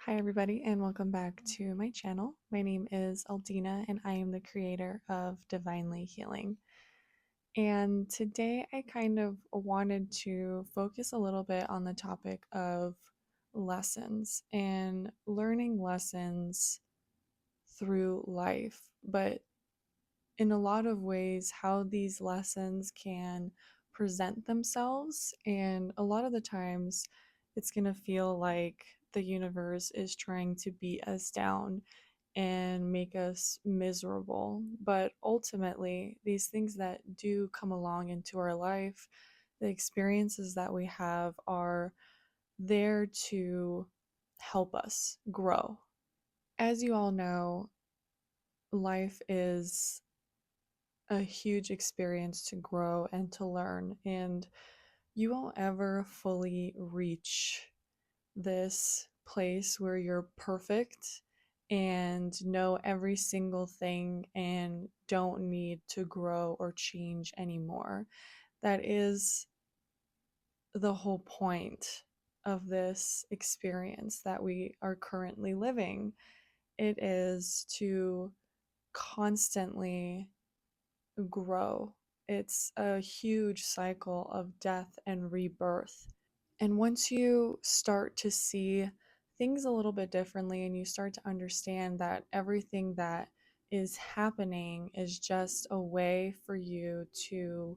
Hi, everybody, and welcome back to my channel. My name is Aldina, and I am the creator of Divinely Healing. And today I kind of wanted to focus a little bit on the topic of lessons and learning lessons through life, but in a lot of ways, how these lessons can present themselves. And a lot of the times, it's going to feel like the universe is trying to beat us down and make us miserable. But ultimately, these things that do come along into our life, the experiences that we have, are there to help us grow. As you all know, life is a huge experience to grow and to learn, and you won't ever fully reach this place where you're perfect and know every single thing and don't need to grow or change anymore. That is the whole point of this experience that we are currently living. It is to constantly grow. It's a huge cycle of death and rebirth. And once you start to see things a little bit differently and you start to understand that everything that is happening is just a way for you to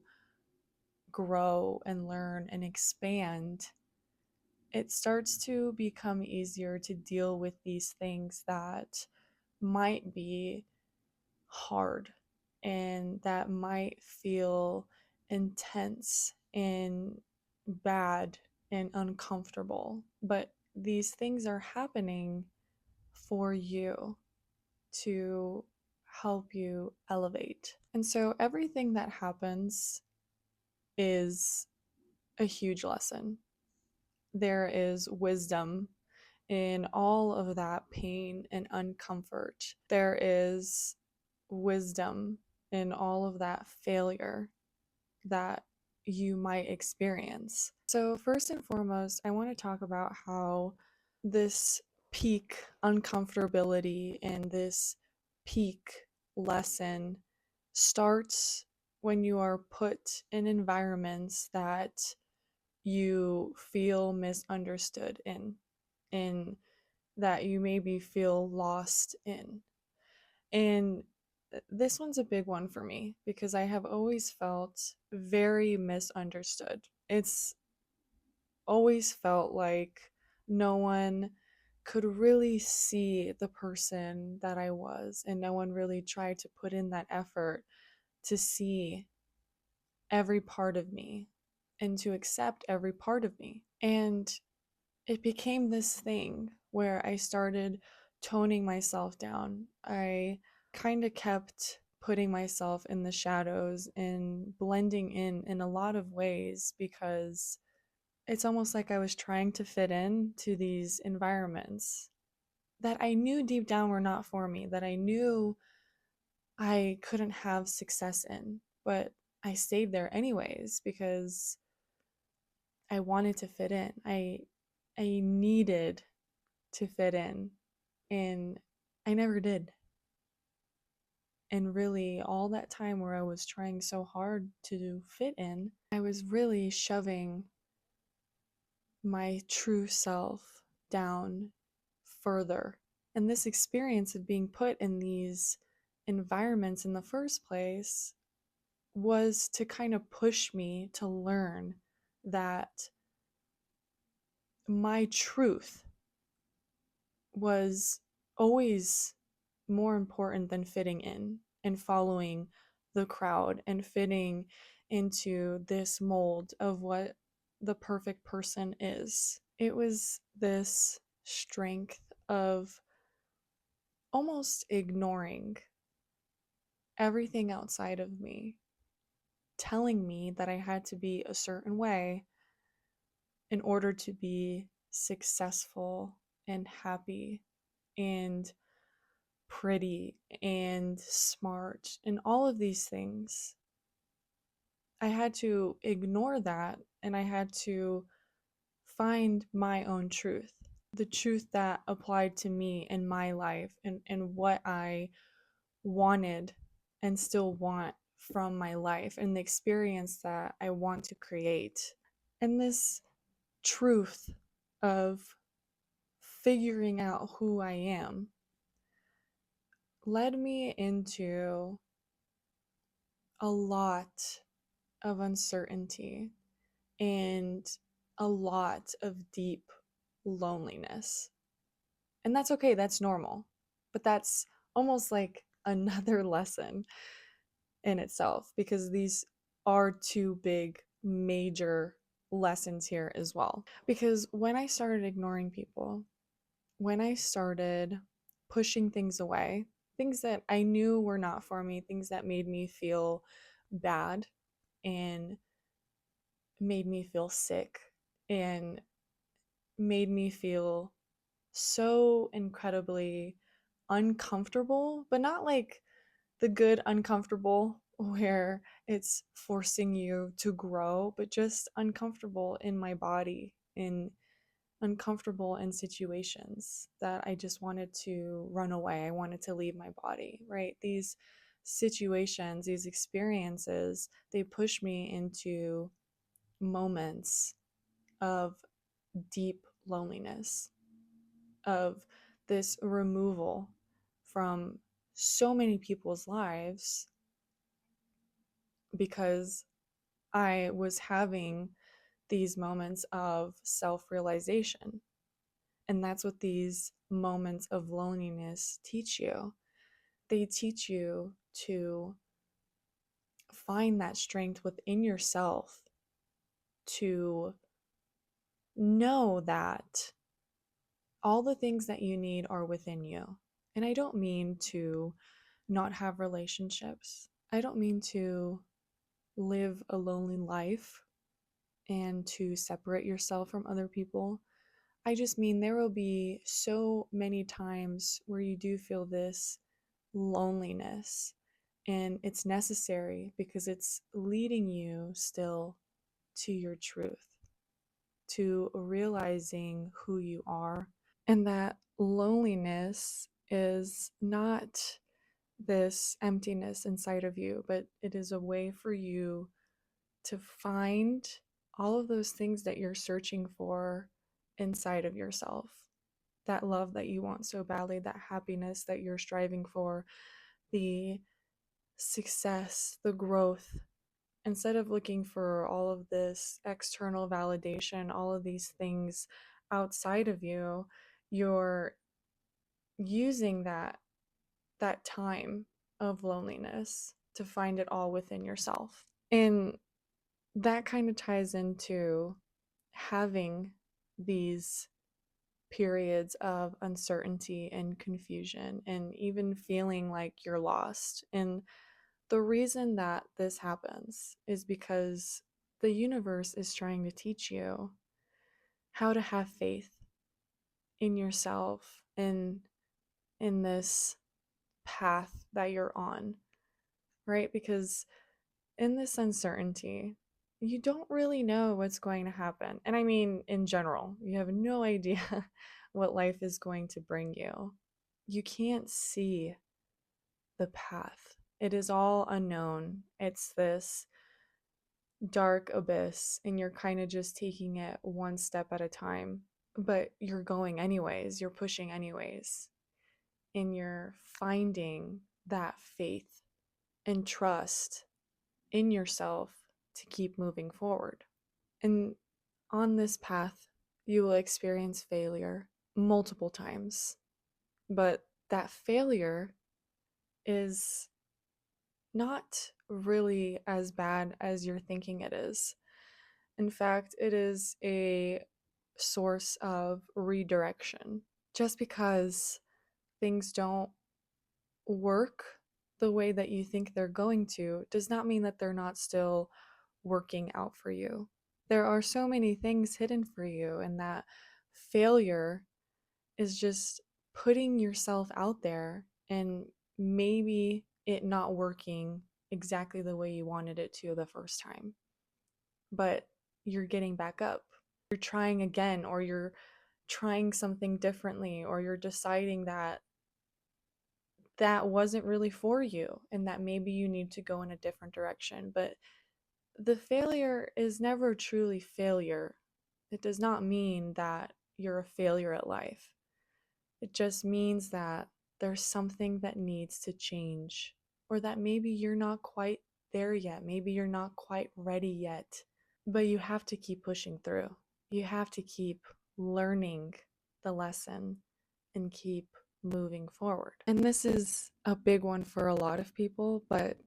grow and learn and expand, it starts to become easier to deal with these things that might be hard and that might feel intense and bad and uncomfortable. But these things are happening for you to help you elevate. And so everything that happens is a huge lesson. There is wisdom in all of that pain and uncomfort. There is wisdom in all of that failure that you might experience. So, first and foremost, I want to talk about how this peak uncomfortability and this peak lesson starts when you are put in environments that you feel misunderstood in that you maybe feel lost in. And this one's a big one for me because I have always felt very misunderstood. It's always felt like no one could really see the person that I was, and no one really tried to put in that effort to see every part of me and to accept every part of me. And it became this thing where I started toning myself down. I kind of kept putting myself in the shadows and blending in a lot of ways because it's almost like I was trying to fit in to these environments that I knew deep down were not for me, that I knew I couldn't have success in, but I stayed there anyways because I wanted to fit in. I needed to fit in, and I never did. And really, all that time where I was trying so hard to fit in, I was really shoving my true self down further. And this experience of being put in these environments in the first place was to kind of push me to learn that my truth was always more important than fitting in and following the crowd and fitting into this mold of what the perfect person is. It was this strength of almost ignoring everything outside of me, telling me that I had to be a certain way in order to be successful and happy and pretty and smart and all of these things. I had to ignore that and I had to find my own truth. the truth that applied to me in my life, and what I wanted and still want from my life, and the experience that I want to create. And this truth of figuring out who I am led me into a lot of uncertainty and a lot of deep loneliness. And that's okay, that's normal. But that's almost like another lesson in itself, because these are two big, major lessons here as well. Because when I started ignoring people, when I started pushing things away, things that I knew were not for me, things that made me feel bad and made me feel sick and made me feel so incredibly uncomfortable, but not like the good uncomfortable where it's forcing you to grow, but just uncomfortable in my body, in uncomfortable in situations that I just wanted to run away. I wanted to leave my body, right? These situations, these experiences, they push me into moments of deep loneliness, of this removal from so many people's lives, because I was having these moments of self realization. And that's what these moments of loneliness teach you. They teach you to find that strength within yourself, to know that all the things that you need are within you. And I don't mean to not have relationships. I don't mean to live a lonely life and to separate yourself from other people. I just mean there will be so many times where you do feel this loneliness, and it's necessary because it's leading you still to your truth, to realizing who you are. And that loneliness is not this emptiness inside of you, but it is a way for you to find all of those things that you're searching for inside of yourself. That love that you want so badly, that happiness that you're striving for, the success, the growth. Instead of looking for all of this external validation, all of these things outside of you, you're using that time of loneliness to find it all within yourself. And that kind of ties into having these periods of uncertainty and confusion, and even feeling like you're lost. And the reason that this happens is because the universe is trying to teach you how to have faith in yourself and in this path that you're on, right? Because in this uncertainty, you don't really know what's going to happen. And I mean, in general, you have no idea what life is going to bring you. You can't see the path, it is all unknown. It's this dark abyss, and you're kind of just taking it one step at a time. But you're going anyways, you're pushing anyways, and you're finding that faith and trust in yourself to keep moving forward. And on this path, you will experience failure multiple times. But that failure is not really as bad as you're thinking it is. In fact, it is a source of redirection. Just because things don't work the way that you think they're going to does not mean that they're not still working out for you. There are so many things hidden for you, and that failure is just putting yourself out there and maybe it not working exactly the way you wanted it to the first time. But you're getting back up. You're trying again, or you're trying something differently, or you're deciding that that wasn't really for you and that maybe you need to go in a different direction. But the failure is never truly failure. It does not mean that you're a failure at life. It just means that there's something that needs to change, or that maybe you're not quite there yet. Maybe you're not quite ready yet, but you have to keep pushing through. You have to keep learning the lesson and keep moving forward. And this is a big one for a lot of people, but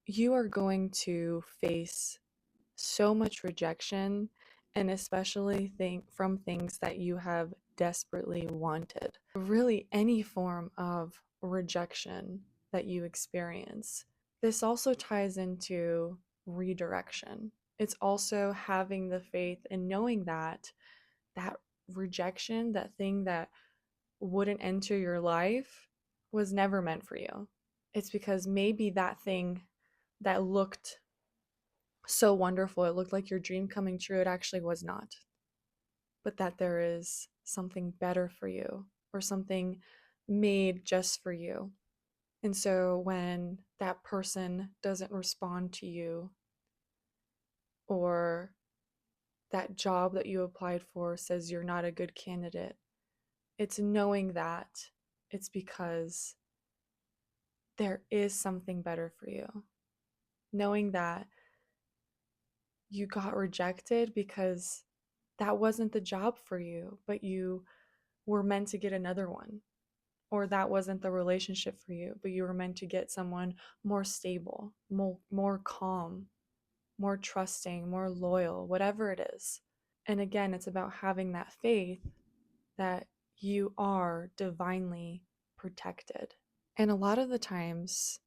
you are going to face so much rejection, and especially from things that you have desperately wanted. Really, any form of rejection that you experience. This also ties into redirection. It's also having the faith and knowing that that rejection, that thing that wouldn't enter your life, was never meant for you. It's because maybe that thing that looked so wonderful, it looked like your dream coming true, it actually was not. But that there is something better for you, or something made just for you. And so when that person doesn't respond to you, or that job that you applied for says you're not a good candidate, it's knowing that it's because there is something better for you. Knowing that you got rejected because that wasn't the job for you, but you were meant to get another one. Or that wasn't the relationship for you, but you were meant to get someone more stable, more calm, more trusting, more loyal, whatever it is. And again, it's about having that faith that you are divinely protected. And a lot of the times,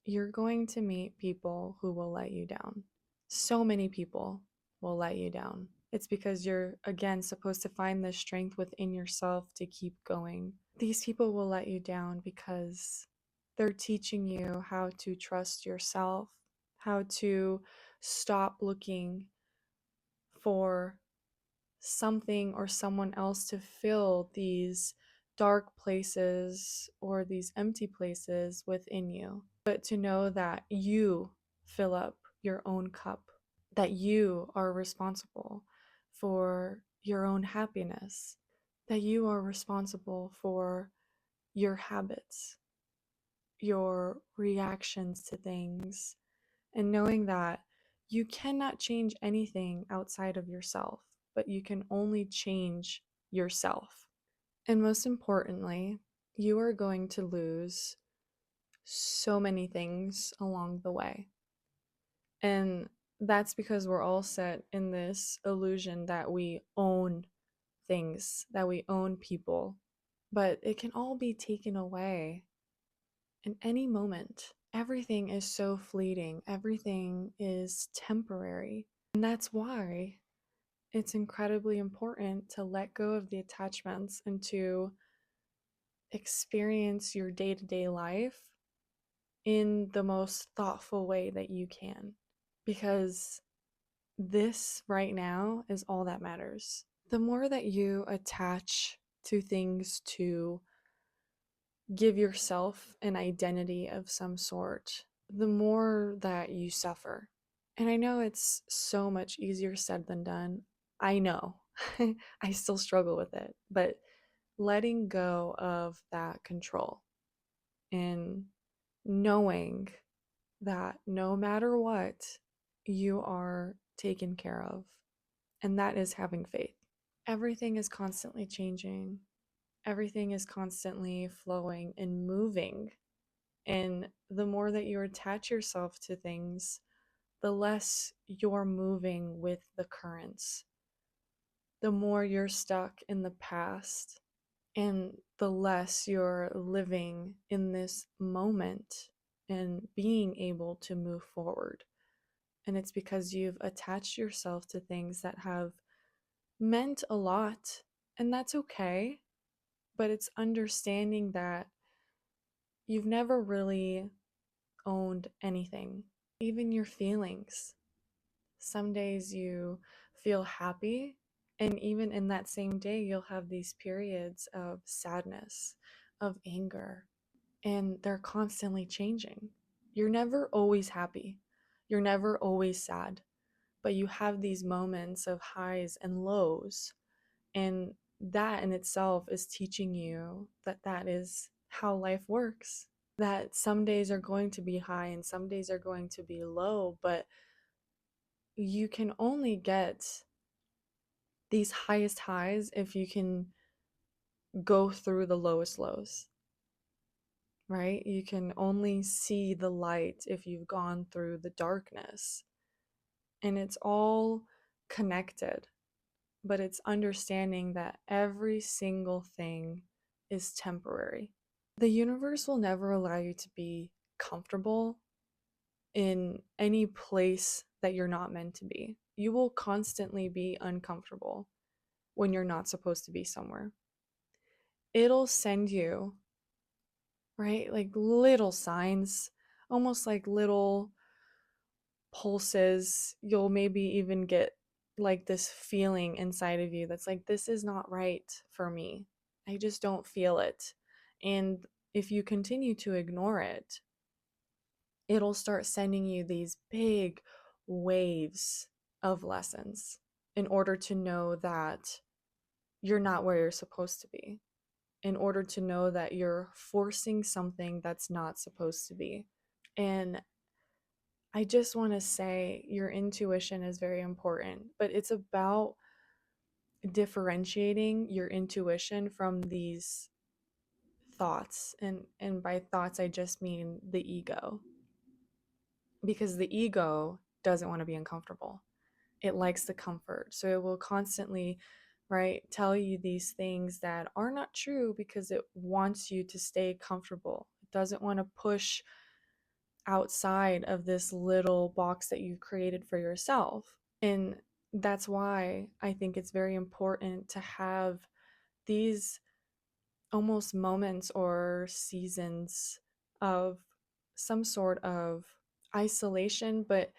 you're going to meet people who will let you down. So many people will let you down. It's because you're, again, supposed to find the strength within yourself to keep going. These people will let you down because they're teaching you how to trust yourself, how to stop looking for something or someone else to fill these dark places or these empty places within you, but to know that you fill up your own cup, that you are responsible for your own happiness, that you are responsible for your habits, your reactions to things, and knowing that you cannot change anything outside of yourself, but you can only change yourself. And most importantly, you are going to lose so many things along the way. And that's because we're all set in this illusion that we own things, that we own people, but it can all be taken away in any moment. Everything is so fleeting, everything is temporary. And that's why it's incredibly important to let go of the attachments and to experience your day to day life in the most thoughtful way that you can. Because this right now is all that matters. The more that you attach to things to give yourself an identity of some sort, the more that you suffer. And I know it's so much easier said than done. I know. I still struggle with it. But letting go of that control and knowing that no matter what, you are taken care of. And that is having faith. Everything is constantly changing, everything is constantly flowing and moving. And the more that you attach yourself to things, the less you're moving with the currents, the more you're stuck in the past, and the less you're living in this moment and being able to move forward. And it's because you've attached yourself to things that have meant a lot, and that's okay. But it's understanding that you've never really owned anything, even your feelings. Some days you feel happy, And even in that same day, you'll have these periods of sadness, of anger, and they're constantly changing. You're never always happy. You're never always sad, but you have these moments of highs and lows. And that in itself is teaching you that that is how life works. That some days are going to be high and some days are going to be low, but you can only get these highest highs if you can go through the lowest lows, right? You can only see the light if you've gone through the darkness. And it's all connected, but it's understanding that every single thing is temporary. The universe will never allow you to be comfortable in any place that you're not meant to be. You will constantly be uncomfortable when you're not supposed to be somewhere. It'll send you, right? Like little signs, almost like little pulses. You'll maybe even get like this feeling inside of you that's like, this is not right for me. I just don't feel it. And if you continue to ignore it, it'll start sending you these big waves of lessons in order to know that you're not where you're supposed to be, in order to know that you're forcing something that's not supposed to be. And I just want to say your intuition is very important, but it's about differentiating your intuition from these thoughts. And by thoughts I just mean the ego. Because the ego doesn't want to be uncomfortable. It likes the comfort. So it will constantly, right, tell you these things that are not true because it wants you to stay comfortable. It doesn't want to push outside of this little box that you've created for yourself. And that's why I think it's very important to have these almost moments or seasons of some sort of isolation, but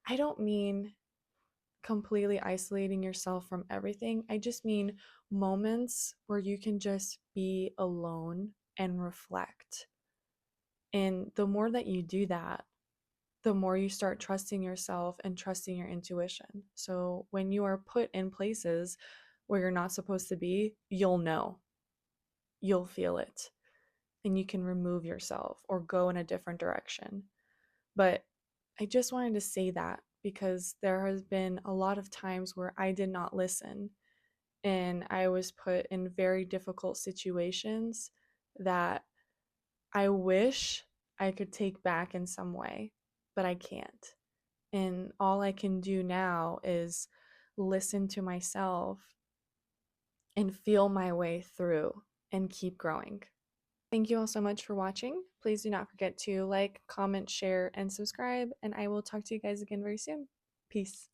I don't mean completely isolating yourself from everything. I just mean moments where you can just be alone and reflect. And the more that you do that, the more you start trusting yourself and trusting your intuition. So when you are put in places where you're not supposed to be, you'll know, you'll feel it, and you can remove yourself or go in a different direction. But I just wanted to say that because there has been a lot of times where I did not listen and I was put in very difficult situations that I wish I could take back in some way, but I can't. And all I can do now is listen to myself and feel my way through and keep growing. Thank you all so much for watching. Please do not forget to like, comment, share, and subscribe, and I will talk to you guys again very soon. Peace.